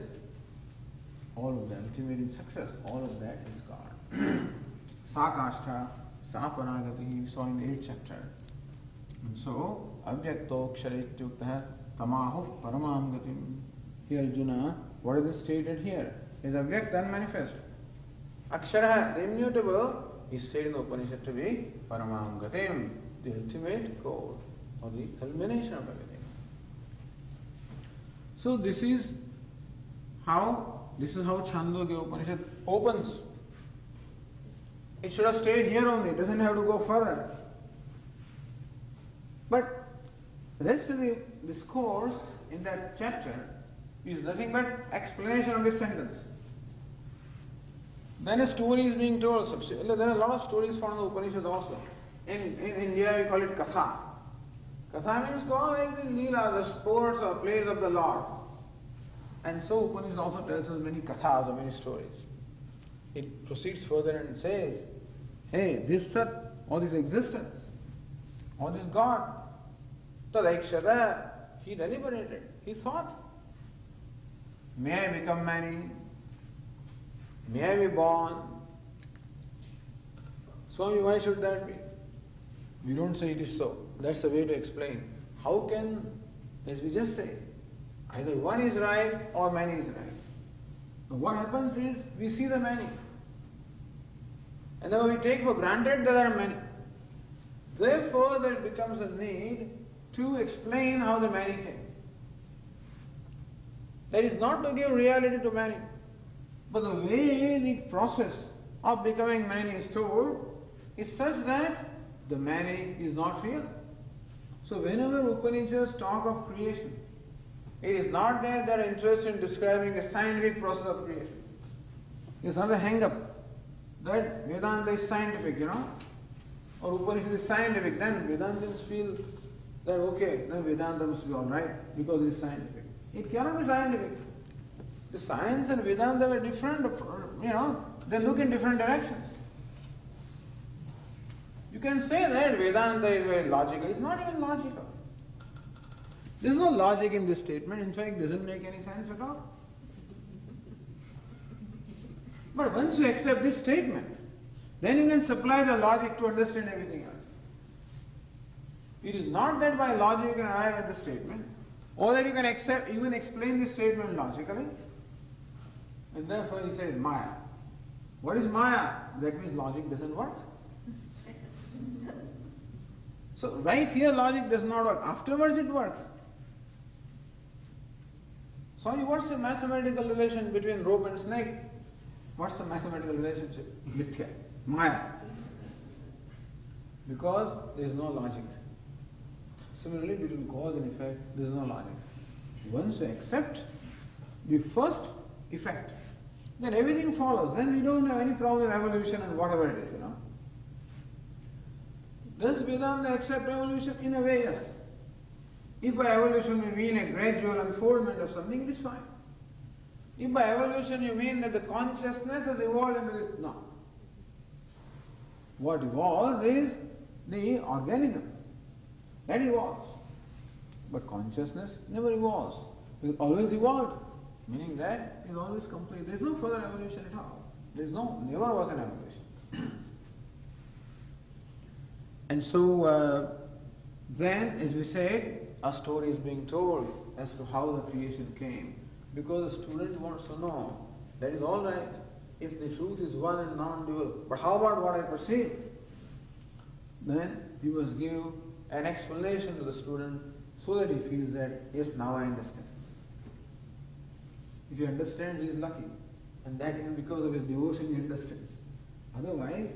All of that, ultimate in success, all of that is God. Sakashta, saparagati, we saw in the 8th chapter. And so, avyakto ksharityuktaha tamahu paramam gatim. Here Arjuna, what is stated here? Is avyakt, unmanifest. Akshara, the immutable, is said in the Upanishad to be paramam gatim, the ultimate goal, or the culmination of everything. So this is how Chandogya Upanishad opens. It should have stayed here only, it doesn't have to go further. But the rest of the discourse in that chapter is nothing but explanation of this sentence. Then a story is being told. There are a lot of stories found in the Upanishad also. In India we call it katha. Katha means like the leela, the sports or plays of the Lord. And so Upanishad also tells us many kathas or many stories. It proceeds further and says, hey, this Sat, or this existence, or this God, tadaikshara, he deliberated, he thought. May I become many? May I be born? Swami, why should that be? We don't say it is so. That's the way to explain. How can, as we just say, either one is right or many is right. But what happens is, we see the many. And then we take for granted that there are many. Therefore, there becomes a need to explain how the many came. That is not to give reality to many, but the way the process of becoming many is told is such that the many is not real. So whenever Upanishads talk of creation, it is not that they are interested in describing a scientific process of creation. It's not a hang-up that Vedanta is scientific, or Upanishad is scientific. Then Vedantins feel that okay, then Vedanta must be alright because it is scientific. It cannot be scientific. The science and Vedanta were different, they look in different directions. You can say that Vedanta is very logical. It's not even logical. There is no logic in this statement. In fact, it doesn't make any sense at all. But once you accept this statement, then you can supply the logic to understand everything else. It is not that by logic you can arrive at the statement, or that you can explain this statement logically. And therefore he says Maya. What is Maya? That means logic doesn't work. So right here logic does not work. Afterwards it works. Sorry, what's the mathematical relation between rope and snake? What's the mathematical relationship? Mithya. Maya. Because there is no logic. Similarly, between cause and effect, there is no logic. Once you accept the first effect, then everything follows. Then we don't have any problem with evolution and whatever it is, Does Vedanta accept evolution? In a way, yes. If by evolution you mean a gradual unfoldment of something, it is fine. If by evolution you mean that the consciousness has evolved into this, no. What evolves is the organism. That evolves. But consciousness never evolves. It always evolved. Meaning that it is always complete. There is no further evolution at all. Never was an evolution. And so then, as we said, a story is being told as to how the creation came. Because the student wants to know, that is all right, if the truth is one and non-dual, but how about what I perceive? Then you must give an explanation to the student so that he feels that, yes, now I understand. If he understands, he is lucky. And that even because of his devotion he understands. Otherwise,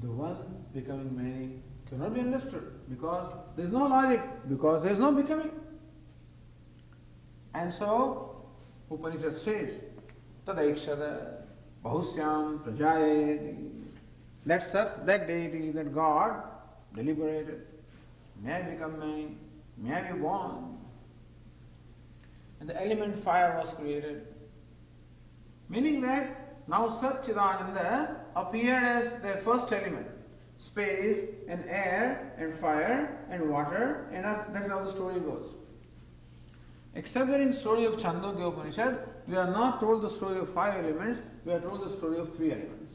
the one becoming many cannot be understood because there is no logic, because there is no becoming. And so, Upanishad says, Tadaikshada Bahusyam Prajaye. That deity, that God deliberated, may I become many, may I be born. And the element fire was created. Meaning that now Satchidananda appeared as the first element. Space and air and fire and water and earth. That's how the story goes. Except that in the story of Chandogya Upanishad, we are not told the story of 5 elements, we are told the story of 3 elements.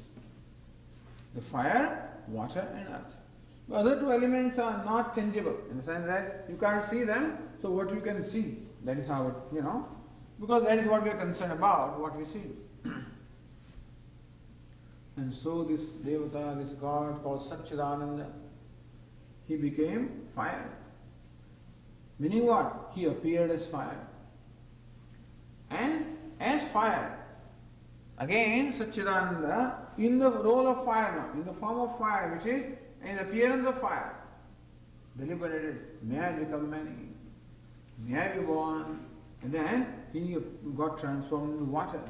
The fire, water and earth. The other 2 elements are not changeable in the sense that you can't see them, so what you can see, that is how it, because that is what we are concerned about, what we see. And so this Devata, this God called Satchidananda, he became fire. Meaning what? He appeared as fire. And as fire, again Satchidananda, in the role of fire now, in the form of fire, which is an appearance of fire, deliberated, may I become many, may I be born, and then he got transformed into water,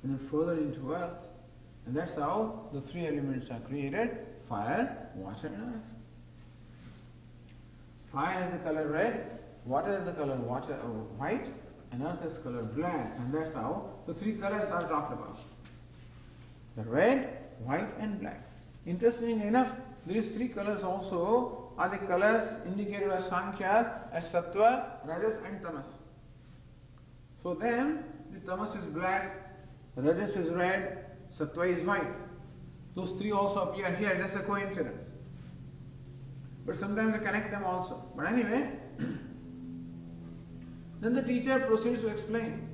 and then further into earth. And that's how the 3 elements are created, fire, water and earth. Fire has the color red, water has the color white, and earth has the color black. And that's how the 3 colors are talked about. The red, white and black. Interestingly enough, these 3 colors also are the colors indicated by Sankhyas as Sattva, Rajas and Tamas. So then, the Tamas is black, Rajas is red, Sattva is white. Those 3 also appear here, that's a coincidence. But sometimes they connect them also. But anyway, then the teacher proceeds to explain.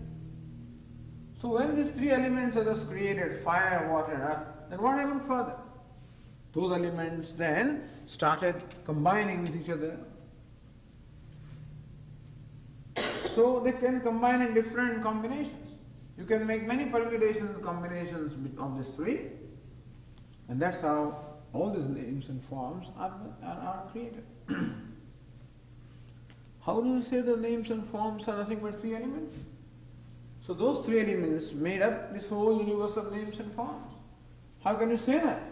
So when these 3 elements are just created, fire, water and earth, then what happened further? Those elements then started combining with each other. So they can combine in different combinations. You can make many permutations and combinations of these 3, and that's how all these names and forms are created. How do you say the names and forms are nothing but 3 elements? So those 3 elements made up this whole universe of names and forms. How can you say that?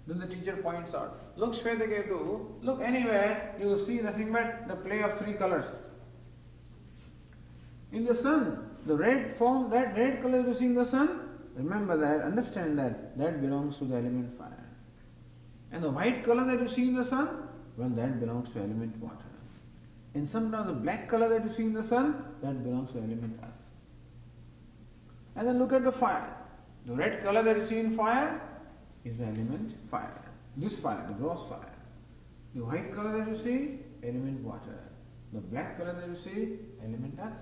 Then the teacher points out, look Shvetaketu, look anywhere, you will see nothing but the play of 3 colors. In the sun, the red form, that red color you see in the sun, remember that, understand that belongs to the element fire. And the white color that you see in the sun, well, that belongs to element water. And sometimes the black color that you see in the sun, that belongs to element earth. And then look at the fire. The red color that you see in fire is the element fire. This fire, the gross fire. The white color that you see, element water. The black color that you see, element earth.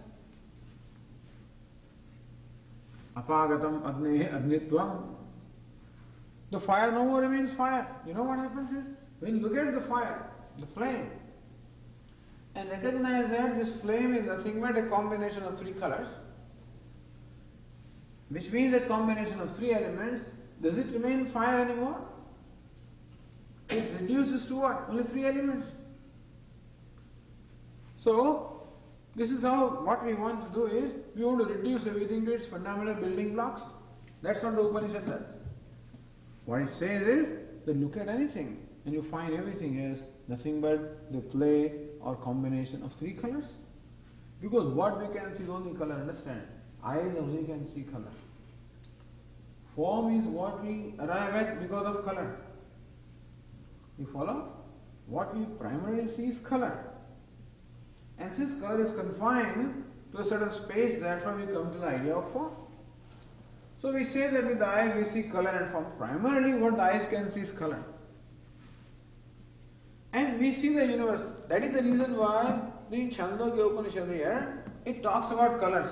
Apagatam agnehe agnitvam. The fire no more remains fire. You know what happens is, when you look at the fire, the flame, and recognize that this flame is nothing but a combination of 3 colors, which means a combination of 3 elements, does it remain fire anymore? it reduces to what? Only 3 elements. So, this is how, what we want to do is, we want to reduce everything to its fundamental building blocks. That's what the Upanishad does. What it says is, that look at anything, and you find everything as nothing but the play or combination of 3 colors. Because what we can see is only color, understand? Eyes only can see color. Form is what we arrive at because of color. You follow? What we primarily see is color. And since color is confined to a certain space, therefore we come to the idea of form. So we say that with the eyes we see color and form. Primarily what the eyes can see is color. And we see the universe. That is the reason why the Chandogya Upanishad here, it talks about colors.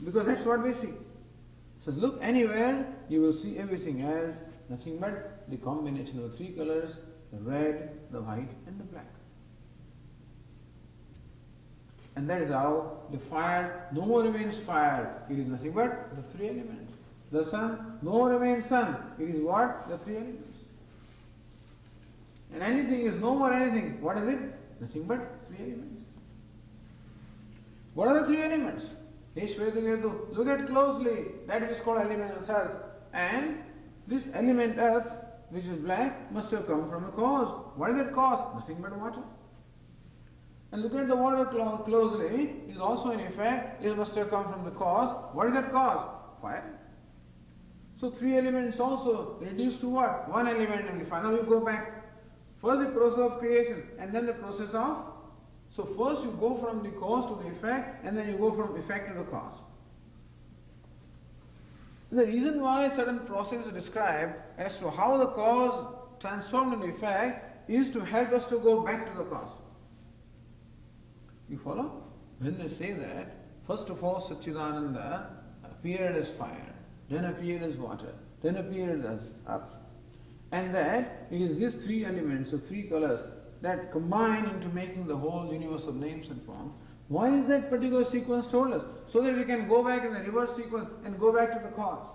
Because that's what we see. It says, look anywhere, you will see everything as nothing but the combination of 3 colors, the red, the white and the black. And that is how the fire no more remains fire, it is nothing but the 3 elements. The sun no more remains sun, it is what? The 3 elements. And anything is no more anything, what is it? Nothing but 3 elements. What are the 3 elements? Look at closely, that is called element of earth. And this element earth, which is black, must have come from a cause. What is that cause? Nothing but water. And look at the water closely, it is also in effect, it must have come from the cause. What is that cause? Fire. So 3 elements also reduced to what? 1 element only. Now we go back. First the process of creation and then the process of, so first you go from the cause to the effect and then you go from effect to the cause. The reason why certain process is described as to how the cause transformed into effect is to help us to go back to the cause. You follow? When they say that, first of all Satchidananda appeared as fire, then appeared as water, then appeared as earth. And that it is these 3 elements, or 3 colors, that combine into making the whole universe of names and forms. Why is that particular sequence told us? So that we can go back in the reverse sequence and go back to the cause.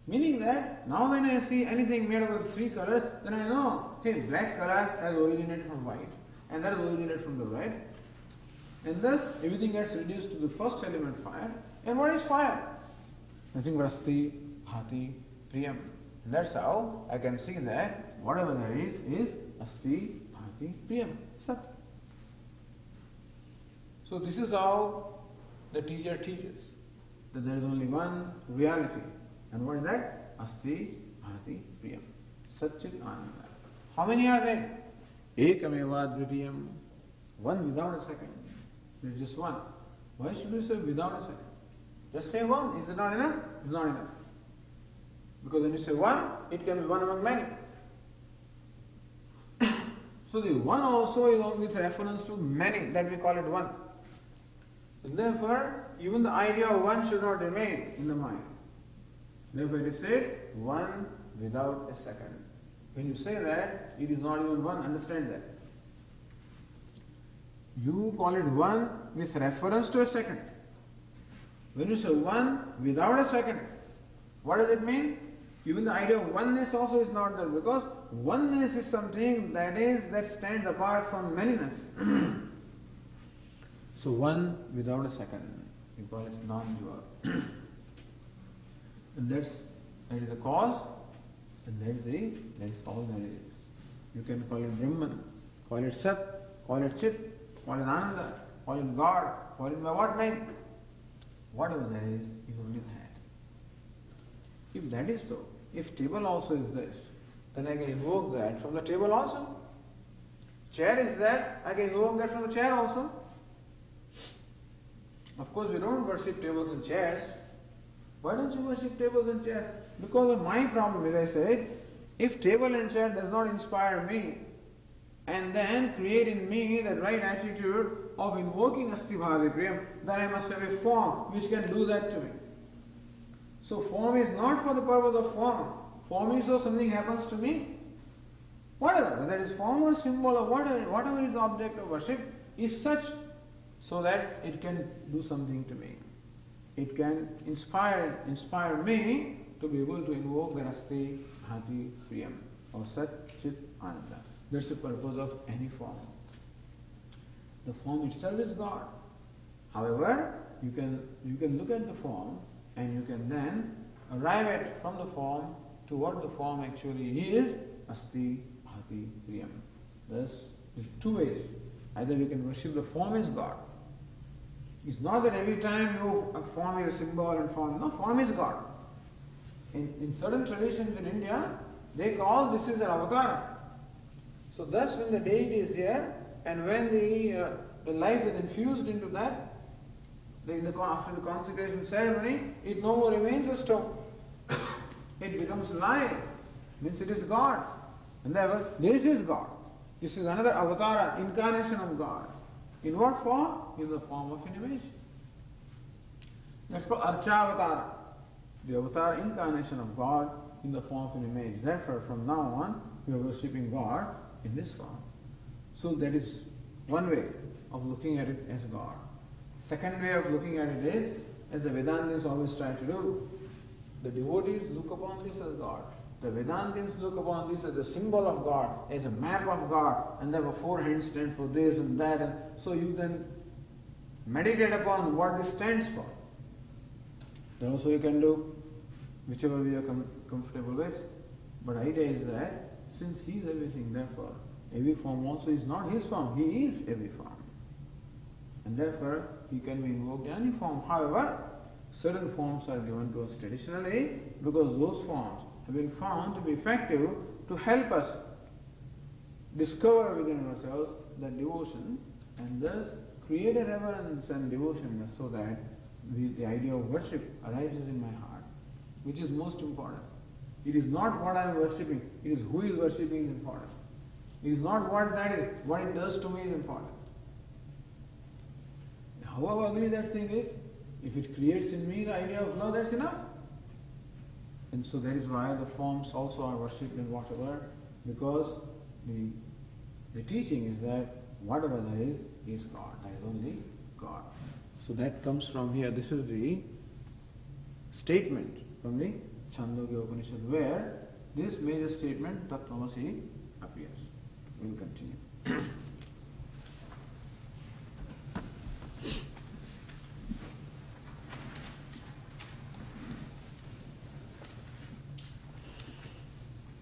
Meaning that, now when I see anything made up of 3 colors, then I know, hey, black color has originated from white, and that has originated from the red. And thus, everything gets reduced to the first element, fire. And what is fire? Nothing but asti, bhati, priyam. And that's how I can see that whatever there is asti, bhati, priyam, sat. So this is how the teacher teaches, that there is only one reality. And what is that? Asti, bhati, priyam, satchit ananda. How many are there? Ekameva dvitiyam. One without a second. There is just one. Why should we say without a second? Just say one. Is it not enough? It's not enough. Because when you say one, it can be one among many. So the one also is with reference to many, that we call it one. And therefore, even the idea of one should not remain in the mind. Therefore it is said, one without a second. When you say that, it is not even one, understand that. You call it one with reference to a second. When you say one without a second, what does it mean? Even the idea of oneness also is not there, because oneness is something that stands apart from manyness. So one without a second, you call it non-dual. And that is the cause, and that is all that is. You can call it Brahman, call it Sat, call it Chit, call it Ananda, call it God, call it by what name? Whatever there is only that. If that is so, if table also is this, then I can invoke that from the table also. Chair is that, I can invoke that from the chair also. Of course, we don't worship tables and chairs. Why don't you worship tables and chairs? Because of my problem, as I said, if table and chair does not inspire me, and then create in me the right attitude of invoking Asti Bhati Priyam, then I must have a form which can do that to me. So form is not for the purpose of form. Form is so something happens to me. Whatever, whether it is form or symbol or whatever is the object of worship, is such so that it can do something to me. It can inspire me to be able to invoke the Asti Bhati Priyam or Sat Chit Ananda. That's the purpose of any form. The form itself is God. However, you can look at the form and you can then arrive at from the form to what the form actually is, Asti Bhati Priyam. Thus, there's two ways. Either you can worship the form as God. It's not that every time a form is a symbol and form. No, form is God. In certain traditions in India, they call this is an avatar. So thus when the deity is here and when the life is infused into that, after the consecration ceremony, it no more remains a stone. It becomes live. Means it is God. And therefore, this is God. This is another avatar, incarnation of God. In what form? In the form of an image. That's called Archa-avatara. The avatar incarnation of God in the form of an image. Therefore, from now on, we are worshipping God in this form. So that is one way of looking at it as God. Second way of looking at it is, as the Vedantis always try to do, the devotees look upon this as God. The Vedantis look upon this as a symbol of God, as a map of God, and there were four hands stand for this and that, and so you then meditate upon what this stands for. Then also you can do whichever way you are comfortable with. But idea is that since He is everything, therefore every form also is not His form. He is every form. And therefore He can be invoked in any form. However, certain forms are given to us traditionally because those forms have been found to be effective to help us discover within ourselves that devotion and thus create a reverence and devotion so that the idea of worship arises in my heart, which is most important. It is not what I am worshipping, it is who is worshipping is important. It is not what that is, what it does to me is important. However ugly that thing is, if it creates in me the idea of love, that's enough. And so that is why the forms also are worshipped in whatever, because the teaching is that whatever there is God. There is only God. So that comes from here. This is the statement from the Chandogya Upanishad where this major statement, Tattvamasi, appears. We will continue.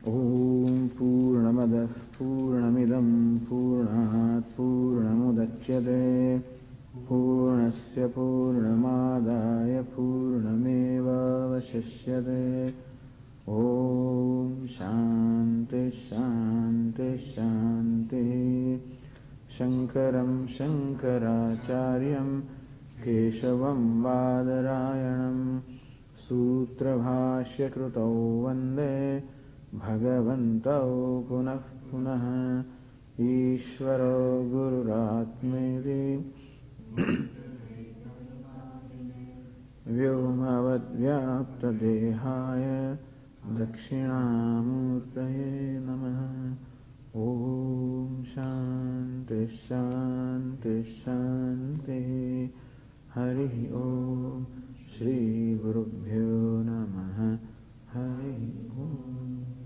Om Purnamadah Purnamidam Purnat Purnamudachyate Purnasya Purnamadaya Purnameva Vashishyate Om Shanti Shanti Shanti Shankaram Shankaracharyam Keshavam Vadarayanam Sutrabhashya Krutau Vande Bhagavantau Punah Punah Ishvaro Gururatmedi Vyomavad Vyapta Dehaya Dakshinamurtaye Namaha Om Shanti Shanti Shanti Hari Om Shri Gurubhyo Namaha Hari Om